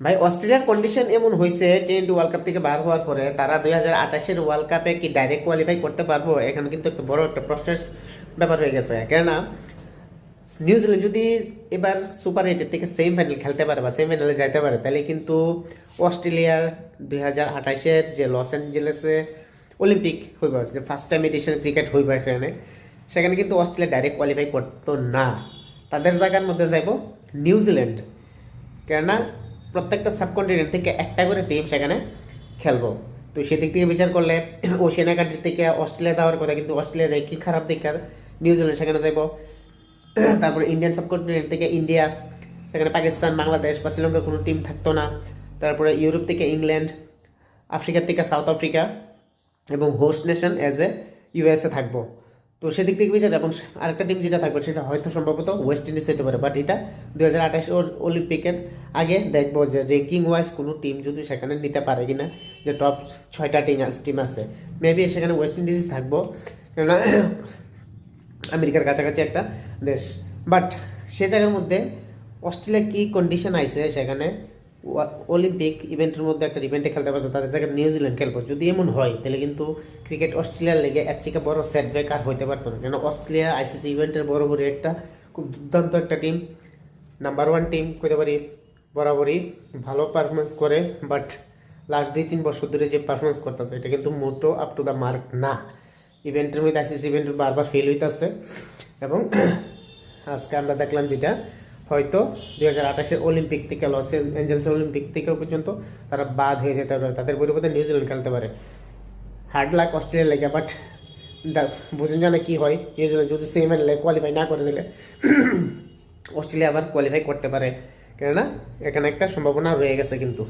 ভাই অস্ট্রেলিয়ার কন্ডিশন এমন হয়েছে টি-20 ওয়ার্ল্ড কাপ থেকে বার হওয়ার পরে তারা 2028-এর ওয়ার্ল্ড কাপে কি ডাইরেক্ট কোয়ালিফাই করতে পারবো, এখানে কিন্তু একটা বড় একটা প্রশ্নের ব্যাপার হয়ে গেছে। কেননা নিউজিল্যান্ড যদি এবার সুপার এইটের থেকে সেমিফাইনাল খেলতে পারে বা সেমিফাইনালে যাইতে পারে, তাহলে কিন্তু অস্ট্রেলিয়ার 2028-এর যে লস অ্যাঞ্জেলেসে অলিম্পিক হইব, যে ফার্স্ট টাইম এডিশন ক্রিকেট হইব এখানে, সেখানে কিন্তু অস্ট্রেলিয়া ডাইরেক্ট কোয়ালিফাই করতো না। তাদের জায়গার মধ্যে যাইব নিউজিল্যান্ড। কেননা প্রত্যেকটা সাবকন্টিনেন্ট থেকে একটা করে টিম সেখানে খেলবো। তো সেদিক থেকে বিচার করলে ওশেনিয়া কান্ট্রি থেকে অস্ট্রেলিয়া দেওয়ার কথা, কিন্তু অস্ট্রেলিয়ার কি খারাপ দিক আর নিউজিল্যান্ড সেখানে যাইব। তারপরে ইন্ডিয়ান সাবকন্টিনেন্ট থেকে ইন্ডিয়া, সেখানে পাকিস্তান, বাংলাদেশ বা শ্রীলঙ্কার কোনো টিম থাকতো না। তারপরে ইউরোপ থেকে ইংল্যান্ড, আফ্রিকা থেকে সাউথ আফ্রিকা এবং host nation as a USA থাকবো। তো সেদিক থেকে বিচার, এবং আরেকটা টিম যেটা থাকবে সেটা হয়তো সম্ভবত ওয়েস্ট ইন্ডিজ হতে পারে। বাট এটা 2028 অলিম্পিকের আগে দেখবো যে র্যাঙ্কিং ওয়াইজ কোনো টিম যদি সেখানে নিতে পারে কিনা, যে টপ 6টা টিম আছে, মেবি সেখানে ওয়েস্ট ইন্ডিজ থাকবো, কেননা আমেরিকার কাছাকাছি একটা দেশ। বাট সে জায়গার মধ্যে অস্ট্রেলিয়ার কি কন্ডিশন আইছে, সেখানে অলিম্পিক ইভেন্টের মধ্যে একটা ইভেন্টে খেলতে পারতো, তাদের জায়গায় নিউজিল্যান্ড খেলবো। যদি এমন হয় তাহলে কিন্তু ক্রিকেট অস্ট্রেলিয়ার লেগে এর থেকে বড় সেটব্যাক আর হইতে পারতো না। কেন অস্ট্রেলিয়া আইসিসি ইভেন্টের বরাবরই একটা খুব দুর্দান্ত একটা টিম, নাম্বার 1 টিম কইতে পারি, বরাবরই ভালো পারফরমেন্স করে। বাট লাস্ট 2-3 বছর ধরে যে পারফরমেন্স করতেছে এটা কিন্তু মোটো আপ টু দ্য মার্ক না। ইভেন্টের মধ্যে আইসিসি ইভেন্টের বারবার ফেল হইতেছে, এবং আজকে আমরা দেখলাম যেটা হয়তো 2028-এর অলিম্পিক থেকে, লস অ্যাঞ্জেলেসের অলিম্পিক থেকে পর্যন্ত তারা বাদ হয়ে যেতে পারে, তাদের পরিবর্তে নিউজিল্যান্ড খেলতে পারে। হার্ড লাক অস্ট্রেলিয়ার লেগে, বাট বুঝুন জানে কি হয়, নিউজিল্যান্ড যদি সেমিফাইনালে কোয়ালিফাই না করে দিলে অস্ট্রেলিয়া আবার কোয়ালিফাই করতে পারে, কেননা এখানে একটা সম্ভাবনা রয়ে গেছে কিন্তু।